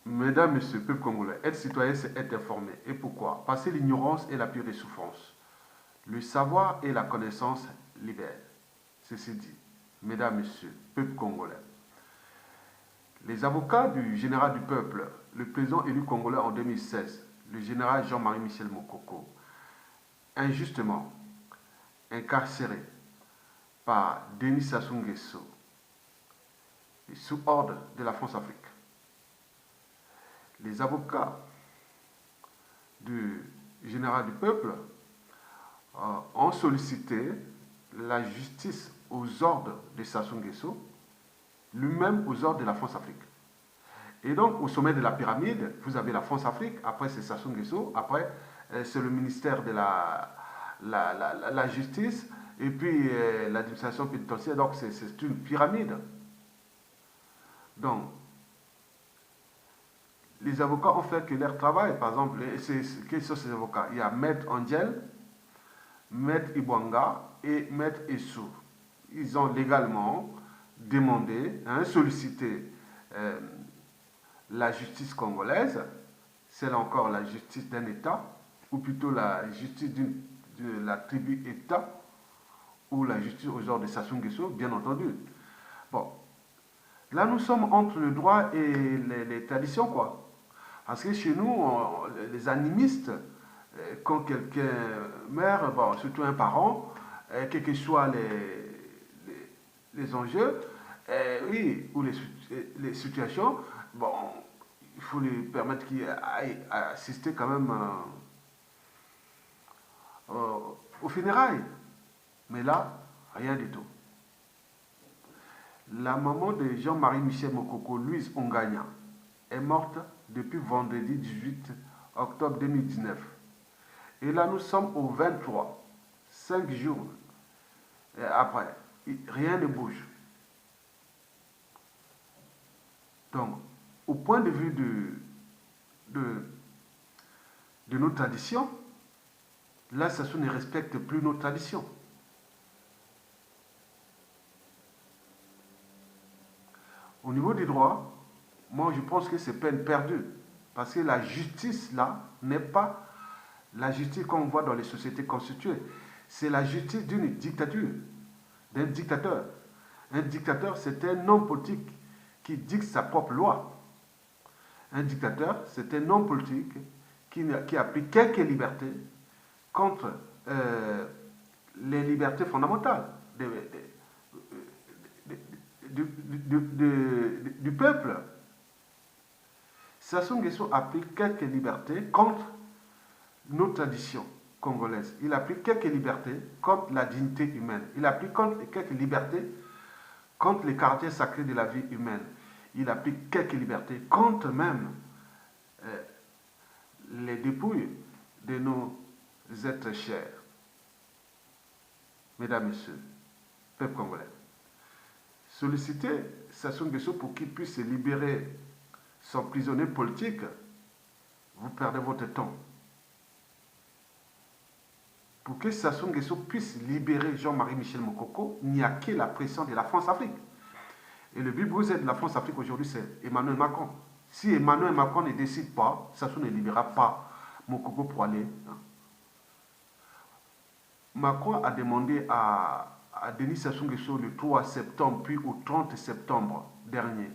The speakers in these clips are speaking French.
Mesdames, Messieurs, peuple congolais, être citoyen, c'est être informé. Et pourquoi? Parce que l'ignorance est la pire des souffrances. Le savoir et la connaissance libèrent. Ceci dit, Mesdames, Messieurs, peuple congolais, les avocats du général du peuple, le président élu congolais en 2016, le général Jean-Marie Michel Mokoko, injustement incarcéré par Denis Sassou Nguesso, sous ordre de la France-Afrique. Les avocats du général du peuple ont sollicité la justice aux ordres de Sassou Nguesso, lui-même aux ordres de la France-Afrique. Et donc, au sommet de la pyramide, vous avez la France-Afrique, après c'est Sassou Nguesso, après c'est le ministère de la Justice, et puis l'administration pénitentiaire. Donc, c'est une pyramide. Donc, les avocats ont fait que leur travail. Par exemple, quels sont ces avocats? Il y a Maître Angel, Maître Ibwanga et Maître Essou. Ils ont légalement demandé, sollicité la justice congolaise, c'est encore la justice d'un État, ou plutôt la justice de la tribu État, ou la justice aux ordres de Sassou Nguesso, bien entendu. Bon, là nous sommes entre le droit et les traditions, quoi. Parce que chez nous, les animistes, quand quelqu'un meurt, bon, surtout un parent, quels que soient les enjeux, oui, ou les situations, bon, il faut lui permettre qu'il aille assister quand même aux funérailles. Mais là, rien du tout. La maman de Jean-Marie Michel Mokoko, Louise Ongagna, est morte depuis vendredi 18 octobre 2019. Et là, nous sommes au 23, 5 jours après. Rien ne bouge. Donc, au point de vue de nos traditions, là, Sassou ne respecte plus nos traditions. Au niveau des droits, moi, je pense que c'est peine perdue. Parce que la justice, là, n'est pas la justice qu'on voit dans les sociétés constituées. C'est la justice d'une dictature, d'un dictateur. Un dictateur, c'est un homme politique qui dicte sa propre loi. Un dictateur, c'est un homme politique qui applique quelques libertés contre les libertés fondamentales du peuple. Sassou Nguesso applique quelques libertés contre nos traditions congolaises. Il applique quelques libertés contre la dignité humaine. Il applique quelques libertés contre les caractères sacrés de la vie humaine. Il applique quelques libertés contre même les dépouilles de nos êtres chers. Mesdames, Messieurs, peuple congolais, sollicitez Sassou Nguesso pour qu'il puisse libérer son prisonnier politique, vous perdez votre temps. Pour que Sassou Nguesso puisse libérer Jean-Marie Michel Mokoko, il n'y a que la pression de la France-Afrique. Et le but de la France-Afrique aujourd'hui, c'est Emmanuel Macron. Si Emmanuel Macron ne décide pas, Sassou ne libérera pas Mokoko pour aller. Macron a demandé à Denis Sassou Nguesso le 3 septembre, puis au 30 septembre dernier,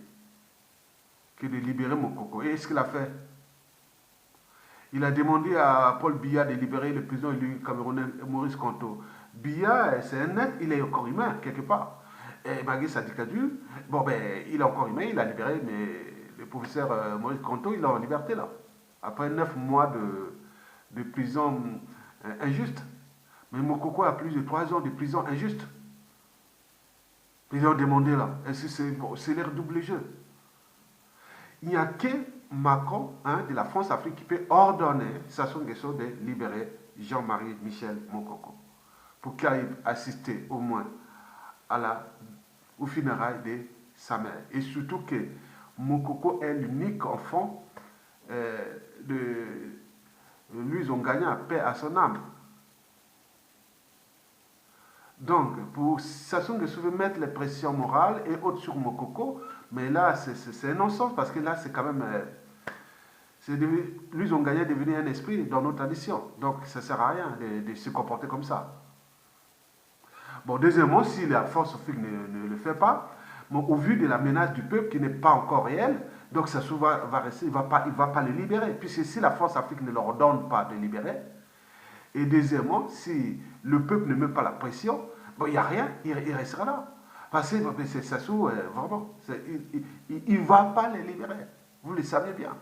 que de libérer Mokoko. Et est-ce qu'il a fait? Il a demandé à Paul Biya de libérer le président élu camerounais Maurice Kamto. Biya, c'est un être, il est encore humain, quelque part. Et malgré sa dictature, bon ben, il est encore humain, il a libéré, mais le professeur Maurice Kamto, il est en liberté là. Après 9 mois de prison injuste. Mais Mokoko a plus de 3 ans de prison injuste. Ils ont demandé là, est-ce que c'est leur double jeu? Il n'y a que Macron de la France-Afrique qui peut ordonner Sassou Nguesso de libérer Jean-Marie Michel Mokoko pour qu'il aille assister au moins aux funérailles de sa mère. Et surtout que Mokoko est l'unique enfant de Louise Ongagna, paix à son âme. Donc, pour Sassou Nguesso veut mettre les pressions morales et autres sur Mokoko, mais là, c'est un non-sens parce que là, c'est quand même Louis Ongaïa est devenu un esprit dans nos traditions. Donc, ça ne sert à rien de se comporter comme ça. Bon, deuxièmement, si la force physique ne le fait pas, bon, au vu de la menace du peuple qui n'est pas encore réelle, donc ça va rester, il ne va pas les libérer. Puisque si la force africaine ne leur ordonne pas de libérer, et deuxièmement, si le peuple ne met pas la pression, bon, il n'y a rien, il restera là. Parce que Sassou, vraiment, il ne va pas les libérer. Vous le savez bien.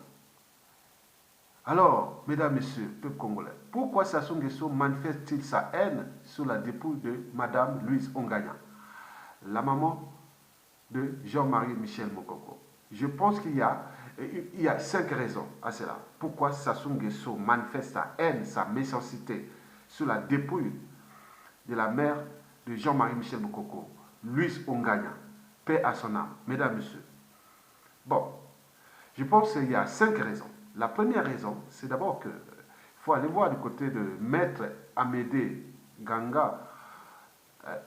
Alors, mesdames, messieurs, peuple congolais, pourquoi Sassou Nguesso manifeste-t-il sa haine sur la dépouille de Madame Louise Ongaïa, la maman de Jean-Marie Michel Mokoko? Je pense qu'il y a 5 raisons à cela. Pourquoi Sassou Nguesso manifeste sa haine, sa méchanceté sur la dépouille de la mère de Jean-Marie Michel Mokoko, Louise Ongaïa, paix à son âme, mesdames, messieurs. Bon, je pense qu'il y a 5 raisons. La première raison, c'est d'abord qu'il faut aller voir du côté de Maître Amédée Ganga,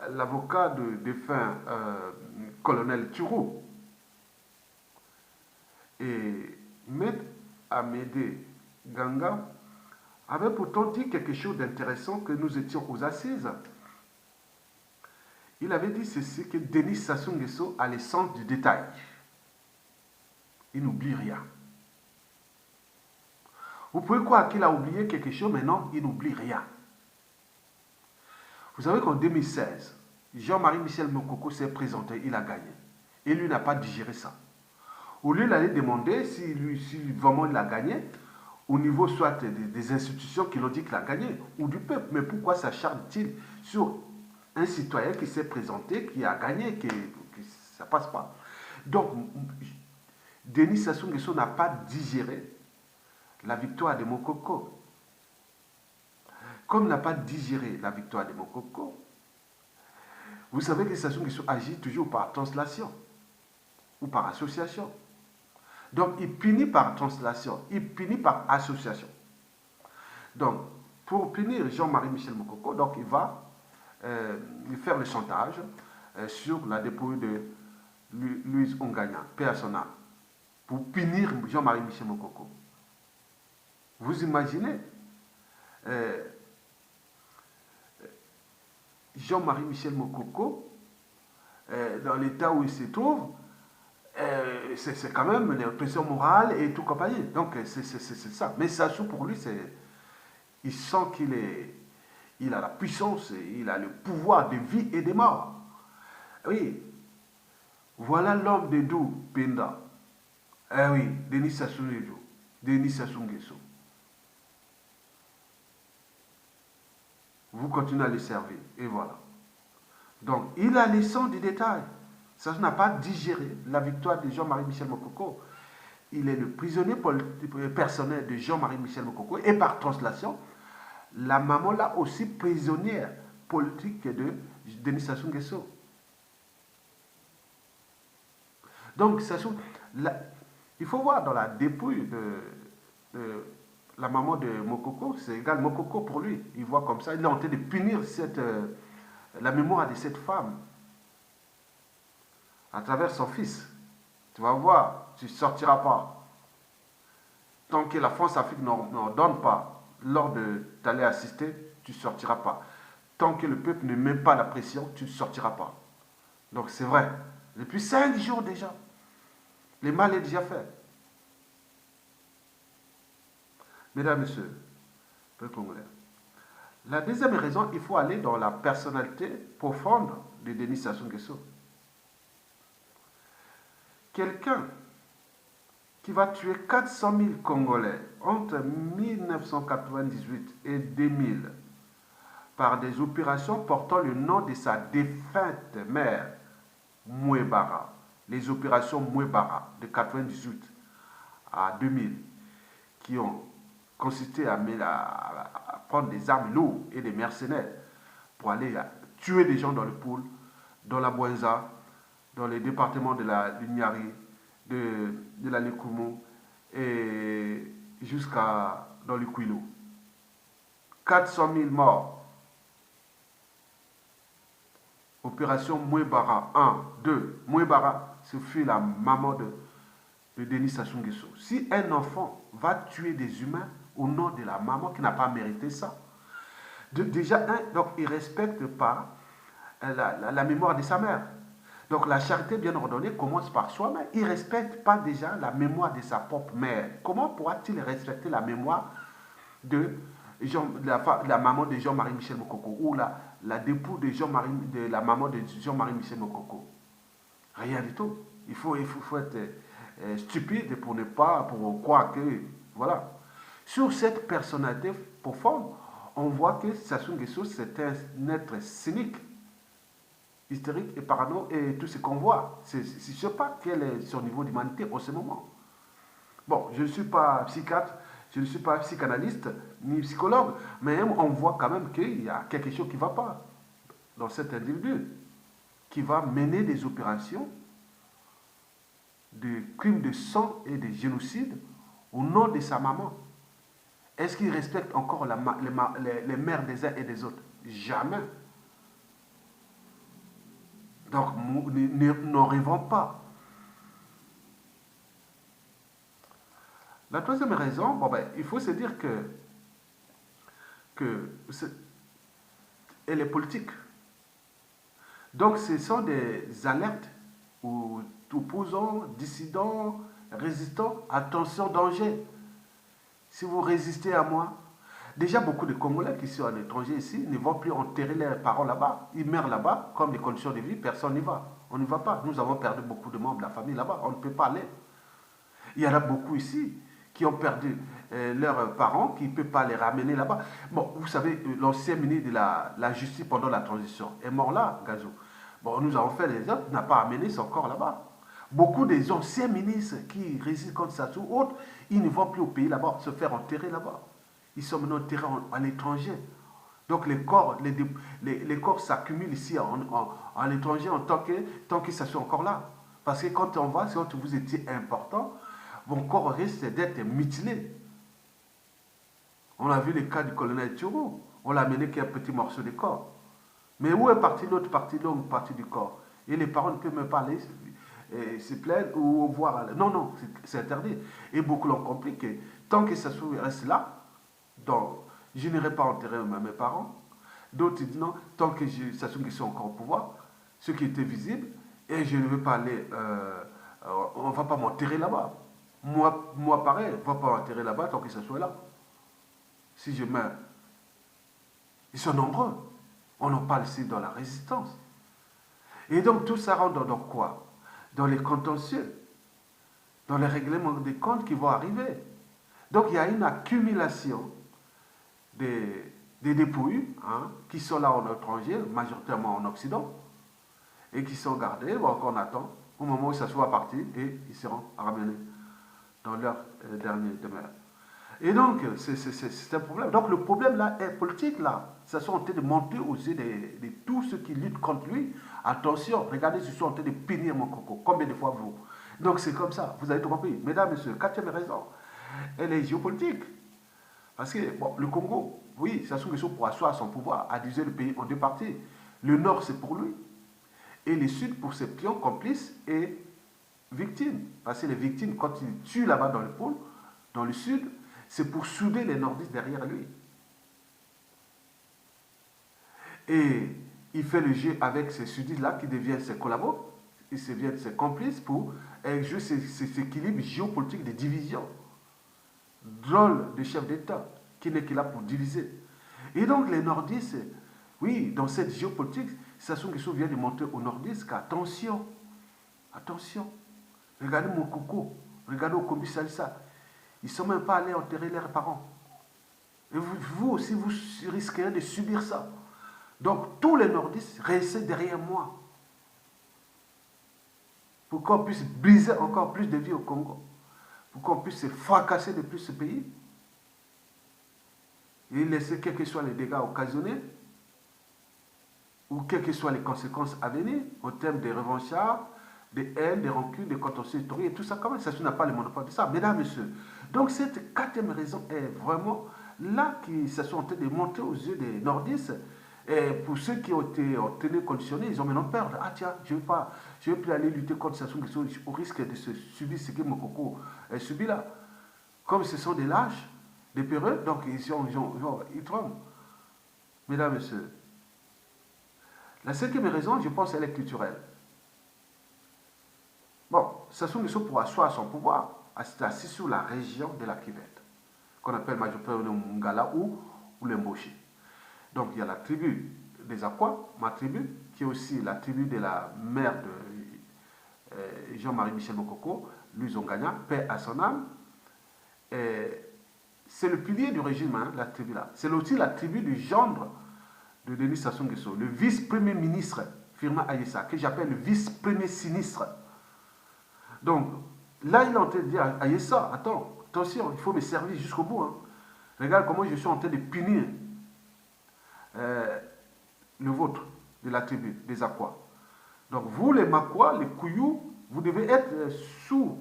l'avocat de défunt colonel Turou. Et Maître Amédée Ganga avait pourtant dit quelque chose d'intéressant que nous étions aux assises. Il avait dit ceci, que Denis Sassou Nguesso a le sens du détail. Il n'oublie rien. Vous pouvez croire qu'il a oublié quelque chose, mais non, il n'oublie rien. Vous savez qu'en 2016, Jean-Marie Michel Mokoko s'est présenté, il a gagné. Et lui n'a pas digéré ça. Au lieu d'aller demander si vraiment il a gagné, au niveau soit des institutions qui l'ont dit qu'il a gagné, ou du peuple, mais pourquoi s'acharne-t-il sur un citoyen qui s'est présenté, qui a gagné, que ça ne passe pas? Donc, Denis Sassou Nguesso n'a pas digéré la victoire de Mokoko. Comme il n'a pas digéré la victoire de Mokoko, vous savez que Sassou Nguesso agit toujours par translation ou par association. Donc, il punit par translation, il punit par association. Donc, pour punir Jean-Marie Michel Mokoko, donc il va faire le chantage sur la dépouille de Louise Ongaïa, paix à son âme, pour punir Jean-Marie Michel Mokoko. Vous imaginez Jean-Marie Michel Mokoko, dans l'état où il se trouve, c'est quand même l'oppression morale et tout compagnie. Donc c'est ça. Mais Sassou, pour lui, il sent il a la puissance, il a le pouvoir de vie et de mort. Oui, voilà l'homme de Dou Penda. Eh oui, Denis Sassou Nguesso. Vous continuez à les servir. Et voilà. Donc, il a les sons du détail. Ça n'a pas digéré la victoire de Jean-Marie Michel Mokoko. Il est le prisonnier personnel de Jean-Marie Michel Mokoko. Et par translation, la maman là aussi prisonnière politique de Denis Sassou Nguesso. Donc, Sassou, il faut voir dans la dépouille de la maman de Mokoko, c'est égal Mokoko pour lui. Il voit comme ça, il est en train de punir la mémoire de cette femme à travers son fils. Tu vas voir, tu ne sortiras pas. Tant que la France Afrique n'ordonne pas lors de t'aller assister, tu ne sortiras pas. Tant que le peuple ne met pas la pression, tu ne sortiras pas. Donc c'est vrai. Depuis 5 jours déjà, le mal est déjà fait. Mesdames, Messieurs, peuple congolais. La deuxième raison, il faut aller dans la personnalité profonde de Denis Sassou Nguesso. Quelqu'un qui va tuer 400 000 Congolais entre 1998 et 2000 par des opérations portant le nom de sa défunte mère, Mouebara. Les opérations Mouebara de 1998 à 2000 qui ont consisté à prendre des armes lourdes et des mercenaires pour aller tuer des gens dans le Poul, dans la Bouenza, dans les départements de la Nyari, de la Likoumou et jusqu'à dans le Kouilou. 400 000 morts. Opération Mouebara 1, 2. Mouebara, ce fut la maman de Denis Sassou Nguesso. Si un enfant va tuer des humains au nom de la maman qui n'a pas mérité ça, déjà, donc il ne respecte pas la mémoire de sa mère. Donc la charité bien ordonnée commence par soi-même. Il ne respecte pas déjà la mémoire de sa propre mère. Comment pourra-t-il respecter la mémoire de, de la maman de Jean-Marie Michel Mokoko ou la dépôt de la maman de Jean-Marie Michel Mokoko? Rien du tout. Il faut être stupide pour croire que, voilà. Sur cette personnalité profonde, on voit que Sassou Nguesso, c'est un être cynique, hystérique et parano et tout ce qu'on voit. Je ne sais pas quel est son niveau d'humanité en ce moment. Bon, je ne suis pas psychiatre, je ne suis pas psychanalyste ni psychologue, mais on voit quand même qu'il y a quelque chose qui ne va pas dans cet individu qui va mener des opérations de crimes de sang et de génocide au nom de sa maman. Est-ce qu'il respecte encore les mères des uns et des autres? Jamais. Donc, n'en rêvons pas. La troisième raison, bon ben, il faut se dire que elle est politique. Donc, ce sont des alertes aux opposants, dissidents, résistants. Attention, danger. Si vous résistez à moi, déjà beaucoup de Congolais qui sont à l'étranger ici ne vont plus enterrer leurs parents là-bas. Ils meurent là-bas, comme les conditions de vie, personne n'y va. On n'y va pas. Nous avons perdu beaucoup de membres de la famille là-bas. On ne peut pas aller. Il y en a beaucoup ici qui ont perdu leurs parents, qui ne peuvent pas les ramener là-bas. Bon, vous savez, l'ancien ministre de la Justice pendant la transition est mort là, Gazou. Bon, nous avons fait les autres, n'a pas amené son corps là-bas. Beaucoup des anciens ministres qui résident contre Sassou, autres, ils ne vont plus au pays là-bas, se faire enterrer là-bas. Ils sont maintenant enterrés à l'étranger. Donc les corps s'accumulent ici en l'étranger tant que ça soit encore là. Parce que quand on va, quand vous étiez important, vos corps risquent d'être mutilés. On a vu le cas du colonel Thiouro. On l'a amené qu'un petit morceau de corps. Mais où est partie l'autre partie, longue partie du corps? Et les parents ne peuvent même pas aller se plaindre ou voir. Non, non, c'est interdit. Et beaucoup l'ont compris que tant que ça reste là, donc je n'irai pas enterrer mes parents. D'autres disent non, tant que Sassou Nguesso est encore au pouvoir, ce qui était visible, et je ne veux pas aller, on ne va pas m'enterrer là-bas. Moi pareil, on ne va pas m'enterrer là-bas tant que ça soit là. Si je meurs, ils sont nombreux. On en parle ici dans la résistance. Et donc tout ça rentre dans quoi? Dans les contentieux, dans les règlements des comptes qui vont arriver. Donc il y a une accumulation des dépouilles qui sont là en étranger, majoritairement en Occident, et qui sont gardés, qu'on attend au moment où ça soit parti, et ils seront ramenés dans leur dernier demeure. Et donc, c'est un problème. Donc, le problème là est politique là. Ça sont en train de monter aux yeux de tous ceux qui luttent contre lui. Attention, regardez, ils sont en train de punir mon coco. Combien de fois vous? Donc, c'est comme ça. Vous avez tout compris. Mesdames, messieurs, quatrième raison, elle est géopolitique. Parce que, bon, le Congo, oui, Sassou Nguesso pour asseoir son pouvoir, a divisé le pays en deux parties. Le nord, c'est pour lui. Et le sud, pour ses pions, complices et victimes. Parce que les victimes, quand ils tuent là-bas dans le pôle, dans le sud, c'est pour souder les nordistes derrière lui. Et il fait le jeu avec ces sudistes-là qui deviennent ses collaborateurs, ils deviennent ses complices pour jouer cet équilibre géopolitique de division. Drôle de chef d'État qui n'est que là pour diviser. Et donc les nordistes, oui, dans cette géopolitique, Sassou Nguesso vient de montrer aux nordistes qu'attention, attention, regardez mon coco, regardez Okombi Salsa. Ils ne sont même pas allés enterrer leurs parents. Et vous aussi, vous risquerez de subir ça. Donc, tous les nordistes, restez derrière moi. Pour qu'on puisse briser encore plus de vie au Congo. Pour qu'on puisse se fracasser de plus ce pays. Et laisser quels que soient les dégâts occasionnés, ou quelles que soient les conséquences à venir, en termes de revanchards, de haine, de rancune, de contentieux historiques, et tout ça, quand même, ça n'a pas le monopole de ça. Mesdames, messieurs, donc cette quatrième raison est vraiment là qui se sont en train de monter aux yeux des nordistes Et pour ceux qui ont été conditionnés, ils ont maintenant peur. Ah tiens, je ne vais plus aller lutter contre Sassou Nguesso au risque de se subir ce que Mokoko a subi là. Comme ce sont des lâches, des peureux, donc ils tremblent. Mesdames, Messieurs, la cinquième raison, je pense, elle est culturelle. Bon, Sassou Nguesso, pour asseoir son pouvoir, est assis sur la région de la Kivette, qu'on appelle majoritairement Mungala ou les Mboshi. Donc il y a la tribu des Aquas, ma tribu, qui est aussi la tribu de la mère de Jean-Marie Michel Mokoko, lui Zongagna, paix à son âme. C'est le pilier du régime, hein, la tribu là. C'est aussi la tribu du gendre de Denis Sassou Nguesso, le vice-premier ministre, Firmin Ayessa, que j'appelle le vice-premier sinistre. Donc là, il est en train de dire à Ayessa, attention, il faut me servir jusqu'au bout. Hein. Regarde comment je suis en train de punir le vôtre de la tribu des Aquas. Donc vous, les Makwa, les Kouyou, vous devez être sous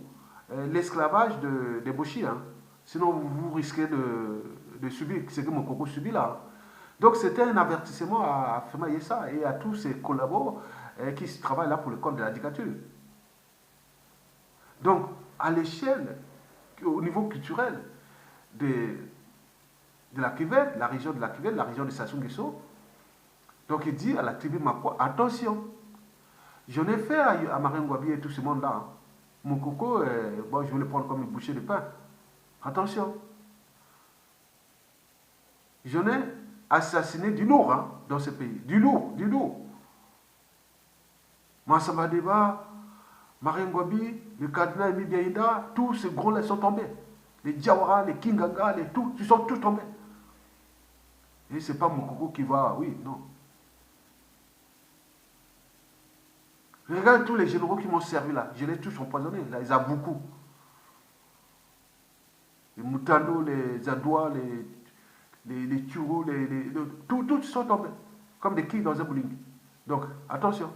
l'esclavage des Boshi. Hein. Sinon, vous risquez de subir ce que Mokoko subit là. Donc c'était un avertissement à Firmin Ayessa et à tous ses collaborateurs qui travaillent là pour le compte de la dictature. Donc, à l'échelle, au niveau culturel de la Kivette, la région de la Kivette, la région de Sassou Nguesso, donc il dit à la tribu Makwa, attention, j'en ai fait à Marine Ngouabi et tout ce monde-là. Hein. Mon coco, bon, je vais le prendre comme une bouchée de pain. Attention. J'en ai assassiné du lourd hein, dans ce pays. Du lourd, du lourd. Massamba Deba, Marine Ngouabi, le cardinal Emi Biaïda, tous ces gros-là sont tombés. Les Diawara, les Kingaga, ils sont tous tombés. Et c'est pas mon coco qui va, oui, non. Regarde tous les généraux qui m'ont servi là. Je les ai tous empoisonnés. Là, ils ont beaucoup. Les Moutando, les Zadoua, les Turo, tous sont tombés. Comme des quilles dans un bowling. Donc, attention.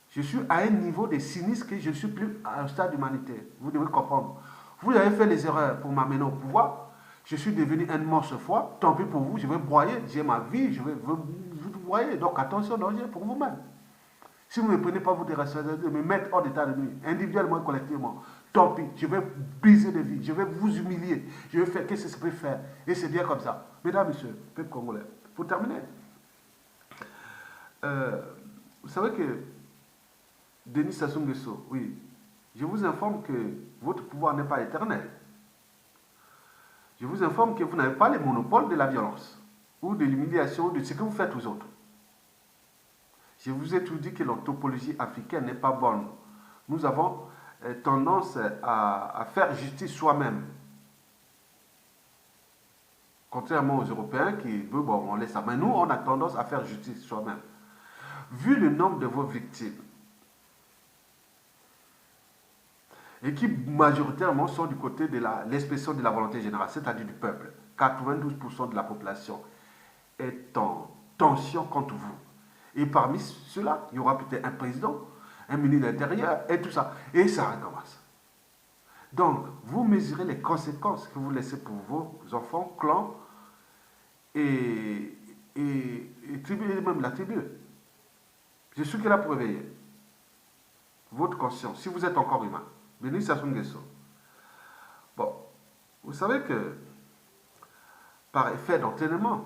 Je suis à un niveau de cynisme que je ne suis plus à un stade humanitaire. Vous devez comprendre. Vous avez fait les erreurs pour m'amener au pouvoir. Je suis devenu un monstre foi. Tant pis pour vous, je vais broyer. J'ai ma vie, je vais vous broyer. Donc, attention, danger pour vous-même. Si vous ne me prenez pas vous de responsabilité, de me mettre hors d'état de nuit, individuellement et collectivement, tant pis, je vais briser des vies, je vais vous humilier, je vais faire qu'est-ce que ça peut faire. Et c'est bien comme ça. Mesdames, Messieurs, peuple congolais, pour terminer, vous savez que Denis Sassou Nguesso, oui, je vous informe que votre pouvoir n'est pas éternel. Je vous informe que vous n'avez pas le monopole de la violence ou de l'humiliation de ce que vous faites aux autres. Je vous ai tout dit que l'anthropologie africaine n'est pas bonne. Nous avons tendance à faire justice soi-même. Contrairement aux Européens qui, bon, on laisse ça. Mais nous, on a tendance à faire justice soi-même. Vu le nombre de vos victimes, et qui majoritairement sont du côté de l'expression de la volonté générale, c'est-à-dire du peuple, 92% de la population est en tension contre vous. Et parmi ceux-là, il y aura peut-être un président, un ministre de l'Intérieur et tout ça. Et ça recommence. Donc, vous mesurez les conséquences que vous laissez pour vos enfants, clans et tribus, et même la tribu. Je suis là pour éveiller votre conscience, si vous êtes encore humain. Denis Sassou Nguesso. Bon, vous savez que par effet d'entraînement,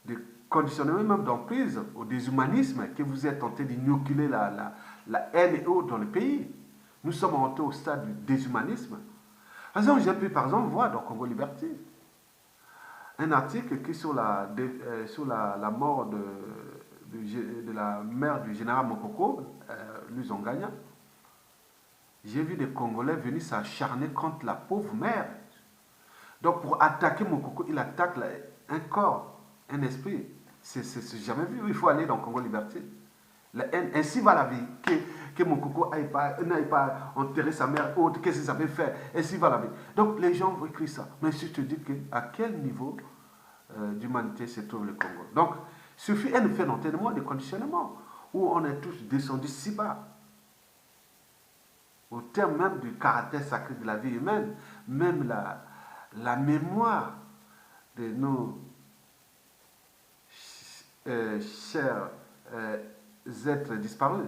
de conditionnement même d'emprise, au déshumanisme, que vous êtes tenté d'inoculer la haine et autres dans le pays. Nous sommes montés au stade du déshumanisme. Par exemple, j'ai pu par exemple voir dans Congo Liberté un article qui sur la mort de la mère du général Mokoko, Luzonganya. J'ai vu des Congolais venir s'acharner contre la pauvre mère. Donc pour attaquer Mokoko, il attaque un corps, un esprit. C'est jamais vu. Il faut aller dans Congo Liberté. La haine, ainsi va la vie. Que Mokoko n'aille pas enterrer sa mère autre, qu'est-ce que ça peut faire? Ainsi va la vie. Donc les gens vont écrire ça. Mais si je te dis à quel niveau d'humanité se trouve le Congo. Donc, il suffit un fait d'entraînement, de conditionnement, où on est tous descendus si bas. Au terme même du caractère sacré de la vie humaine, même la mémoire de nos chers êtres disparus.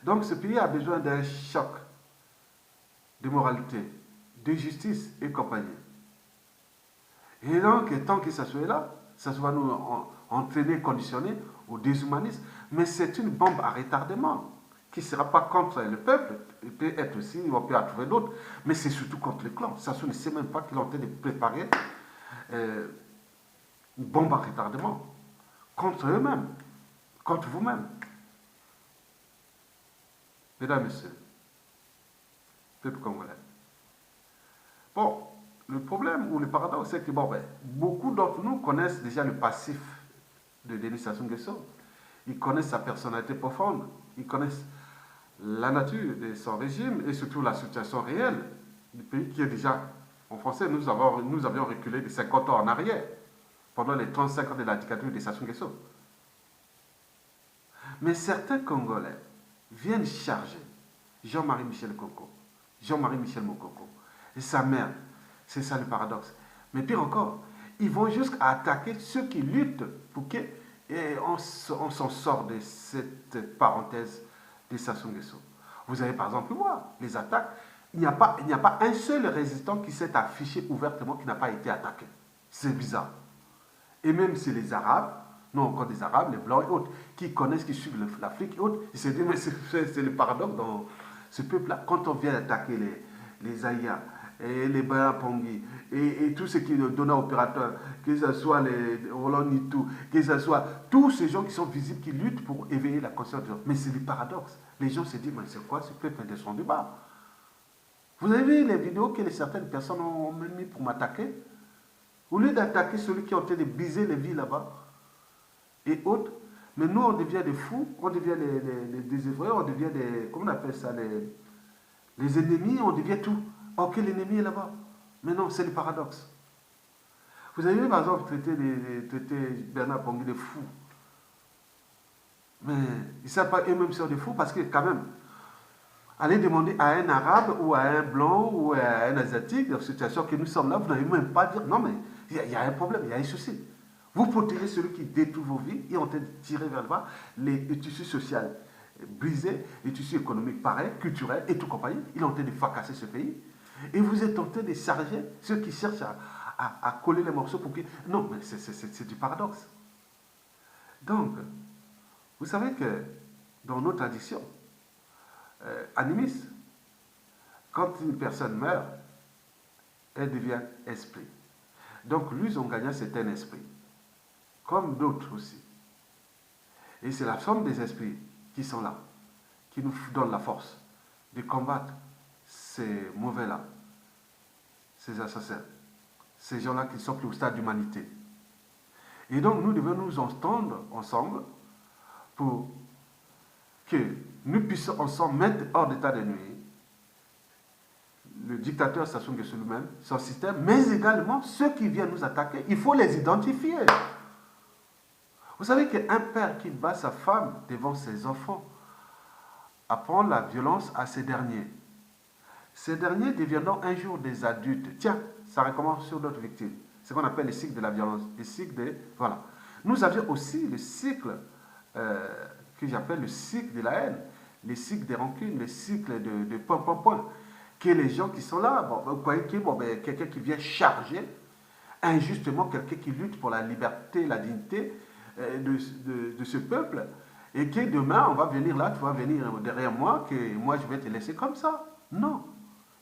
Donc ce pays a besoin d'un choc de moralité, de justice et compagnie. Et donc, tant que ça soit là, ça va nous entraîner, conditionner au déshumanisme. Mais c'est une bombe à retardement qui ne sera pas contre le peuple. Il peut être aussi, on peut en trouver d'autres, mais c'est surtout contre les clans. Sassou ne sait même pas qu'il est en train de préparer une bombe à retardement contre eux-mêmes, contre vous-même. Mesdames et messieurs, peuple congolais. Bon, le problème ou le paradoxe, c'est que beaucoup d'entre nous connaissent déjà le passif de Denis Sassou Nguesso. Ils connaissent sa personnalité profonde, ils connaissent la nature de son régime et surtout la situation réelle du pays qui est déjà, en français, nous avions reculé de 50 ans en arrière, pendant les 35 ans de la dictature de Sassou Nguesso. Mais certains Congolais viennent charger Jean-Marie Michel Koko, Jean-Marie Michel Mokoko et sa mère. C'est ça le paradoxe. Mais pire encore, ils vont jusqu'à attaquer ceux qui luttent pour qu'on s'en sorte de cette parenthèse de Sassou Nguesso. Vous avez par exemple voir les attaques. Il n'y a pas un seul résistant qui s'est affiché ouvertement qui n'a pas été attaqué. C'est bizarre. Et même si les Arabes, non encore des Arabes, les Blancs et autres, qui connaissent, qui suivent l'Afrique et autres, ils se disent, mais c'est le paradoxe dans ce peuple-là. Quand on vient attaquer les Aïas, et les Bayapongi, et tout ce qui est donné opérateur, que ce soit les Roland Nitou, que ce soit tous ces gens qui sont visibles, qui luttent pour éveiller la conscience des gens. Mais c'est le paradoxe. Les gens se disent, mais c'est quoi ce peuple descendu bas? Vous avez vu les vidéos que certaines personnes ont mis pour m'attaquer? Au lieu d'attaquer celui qui est en train de briser les vies là-bas, et autres, mais nous on devient des fous, on devient les désœuvrés, on devient des, comment on appelle ça, les ennemis, on devient tout. Ok, l'ennemi est là-bas. Mais non, c'est le paradoxe. Vous avez vu par exemple traiter Bernard Pongui de fou. Mais ils ne savent pas eux-mêmes sur des fous parce que quand même, aller demander à un arabe ou à un blanc ou à un asiatique, dans la situation que nous sommes là, vous n'allez même pas dire non mais il y a un problème, il y a un souci. Vous protégez celui qui détruit vos vies et en train de tirer vers le bas les tissus sociaux brisés, les tissus économiques pareils, culturels et tout compagnie. Il est en train de fracasser ce pays. Et vous êtes en train de charger ceux qui cherchent à coller les morceaux pour que... Non, mais c'est du paradoxe. Donc, vous savez que dans nos traditions animistes, quand une personne meurt, elle devient esprit. Donc, lui, son gagnant, c'est un esprit. Comme d'autres aussi. Et c'est la somme des esprits qui sont là, qui nous donnent la force de combattre ces mauvais-là, ces assassins, ces gens-là qui sont plus au stade d'humanité. Et donc nous devons nous entendre ensemble pour que nous puissions ensemble mettre hors d'état de nuire le dictateur Sassou Nguesso lui-même, son système, mais également ceux qui viennent nous attaquer. Il faut les identifier. Vous savez qu'un père qui bat sa femme devant ses enfants apprend la violence à ces derniers. Ces derniers deviendront un jour des adultes. Tiens, ça recommence sur d'autres victimes. C'est ce qu'on appelle le cycle de la violence. Le cycle de... Voilà. Nous avions aussi le cycle que j'appelle le cycle de la haine, le cycle des rancunes, le cycle de point. Que les gens qui sont là, vous croyez que quelqu'un qui vient charger injustement quelqu'un qui lutte pour la liberté, la dignité de ce peuple, et que demain on va venir là, tu vas venir derrière moi, que moi je vais te laisser comme ça. Non.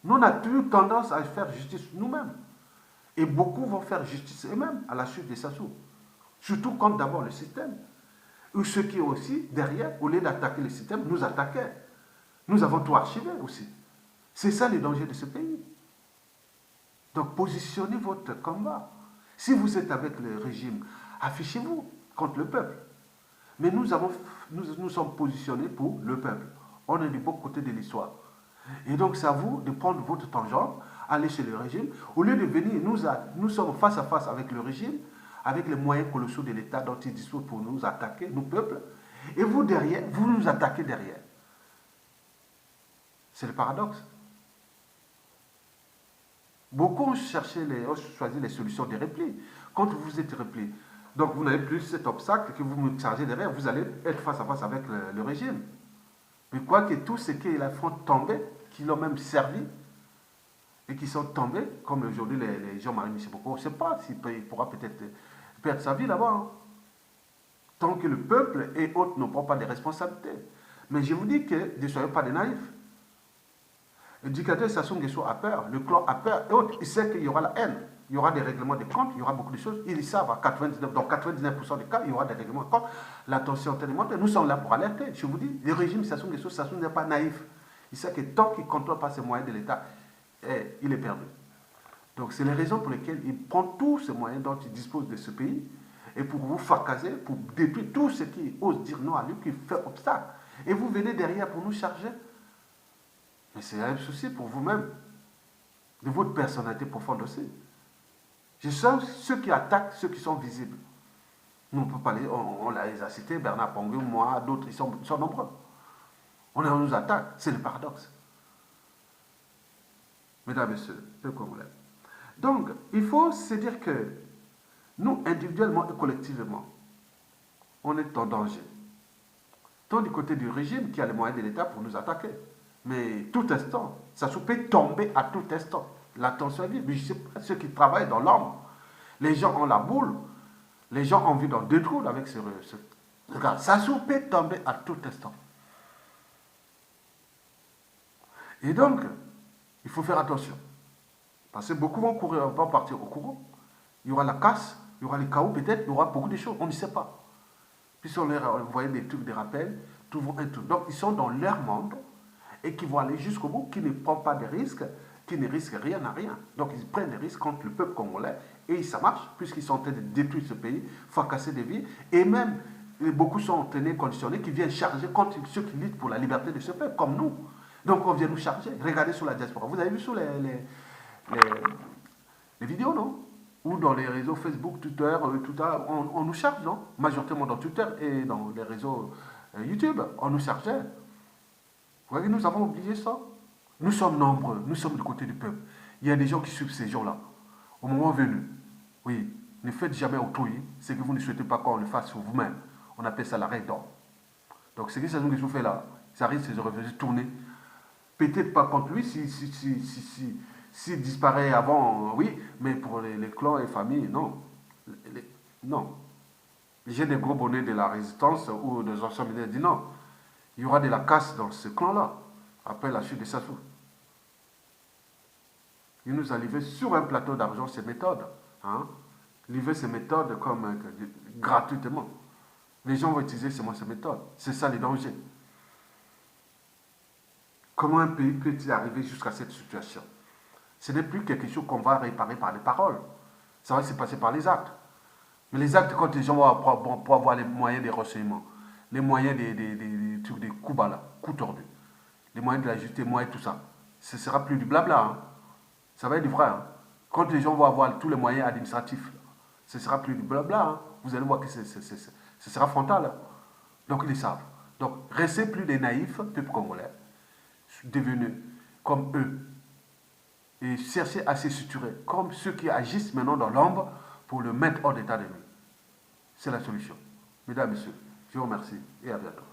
Nous, on a toujours tendance à faire justice nous-mêmes. Et beaucoup vont faire justice eux-mêmes à la suite de Sassou. Surtout contre d'abord le système. Ou ceux qui aussi, derrière, au lieu d'attaquer le système, nous attaquaient. Nous avons tout archivé aussi. C'est ça le danger de ce pays. Donc positionnez votre combat. Si vous êtes avec le régime, affichez-vous contre le peuple. Mais nous sommes positionnés pour le peuple. On est du bon côté de l'histoire. Et donc c'est à vous de prendre votre tangente, aller chez le régime. Au lieu de venir, nous sommes face à face avec le régime, avec les moyens colossaux de l'État dont il dispose pour nous attaquer, nous peuples. Et vous derrière, vous nous attaquez derrière. C'est le paradoxe. Beaucoup ont choisi les solutions de repli. Quand vous êtes repli, Donc vous n'avez plus cet obstacle que vous me chargez derrière, vous allez être face à face avec le régime. Mais quoi que tous ceux qui la font tomber, qui l'ont même servi, et qui sont tombés, comme aujourd'hui les Jean-Marie Michel Boko, on ne sait pas s'il pourra peut-être perdre sa vie là-bas. Hein. Tant que le peuple et autres ne prennent pas des responsabilités. Mais je vous dis que ne soyez pas des naïfs. Le dictateur Sassou Nguesso a peur, le clan a peur, et autres, il sait qu'il y aura la haine, il y aura des règlements de comptes, il y aura beaucoup de choses, ils savent, à 99, dans 99% des cas, il y aura des règlements de comptes, la tension est montée, nous sommes là pour alerter, je vous dis, le régime Sassou Nguesso, Sassou n'est pas naïf, il sait que tant qu'il ne contrôle pas ses moyens de l'État, il est perdu. Donc c'est les raisons pour lesquelles il prend tous ces moyens dont il dispose de ce pays, et pour vous fracasser, pour détruire tout ce qui ose dire non à lui, qui fait obstacle. Et vous venez derrière pour nous charger. Mais c'est un souci pour vous-même, de votre personnalité profonde aussi. Je sens ceux qui attaquent, ceux qui sont visibles. Nous, on peut pas les, on les a cités, Bernard Pongue, moi, d'autres, ils sont nombreux. On nous attaque, c'est le paradoxe. Mesdames et messieurs, le Congolais. Donc, il faut se dire que nous, individuellement et collectivement, on est en danger. Tant du côté du régime qui a les moyens de l'État pour nous attaquer. Mais tout instant, ça peut tomber à tout instant. La tension est vive. Mais je sais pas, ceux qui travaillent dans l'ombre, les gens ont la boule, les gens ont envie d'en détruire avec ce regarde, ça peut tomber à tout instant. Et donc, il faut faire attention. Parce que beaucoup vont partir au courant. Il y aura la casse, il y aura les chaos peut-être, il y aura beaucoup de choses, on ne sait pas. Puis si on leur envoie des trucs, des rappels, tout vont être tout. Donc ils sont dans leur monde et qui vont aller jusqu'au bout, qui ne prennent pas de risques, qui ne risquent rien à rien. Donc ils prennent des risques contre le peuple congolais et ça marche, puisqu'ils sont en train de détruire ce pays, fracasser des vies, et même beaucoup sont entraînés, conditionnés, qui viennent charger contre ceux qui luttent pour la liberté de ce peuple, comme nous. Donc on vient nous charger. Regardez sur la diaspora. Vous avez vu sur les vidéos, non? Ou dans les réseaux Facebook, Twitter, on nous charge, non? Majoritairement dans Twitter et dans les réseaux YouTube, on nous chargeait. Vous voyez, nous avons oublié ça. Nous sommes nombreux, nous sommes du côté du peuple. Il y a des gens qui suivent ces gens-là. Au moment venu, oui, ne faites jamais autrui ce que vous ne souhaitez pas qu'on le fasse sur vous-même. On appelle ça la règle d'or. Donc ce que Sassou Nguesso fait là, ça risque de se tourner. Peut-être pas contre lui s'il disparaît avant, oui, mais pour les clans et familles, non. Non. J'ai des gros bonnets de la résistance ou des anciens militaires disent non. Il y aura de la casse dans ce clan-là, après la chute de Sassou. Il nous a livré sur un plateau d'argent ses méthodes. Hein? Livré ses méthodes comme gratuitement. Les gens vont utiliser ces méthodes. C'est ça les dangers. Comment un pays peut-il arriver jusqu'à cette situation? Ce n'est plus quelque chose qu'on va réparer par les paroles. Ça va se passer par les actes. Mais les actes, quand les gens vont avoir les moyens des renseignements, les moyens des coups bas là, coups tordus, les moyens de la justice, les moyens tout ça, ce ne sera plus du blabla. Hein. Ça va être du vrai. Hein. Quand les gens vont avoir tous les moyens administratifs, ce ne sera plus du blabla. Hein. Vous allez voir que ce sera frontal. Hein. Donc ils le savent. Donc restez plus des naïfs, peuple congolais, devenus comme eux. Et cherchez à se structurer comme ceux qui agissent maintenant dans l'ombre pour le mettre hors d'état de nuit. C'est la solution. Mesdames, Messieurs, je vous remercie et à bientôt.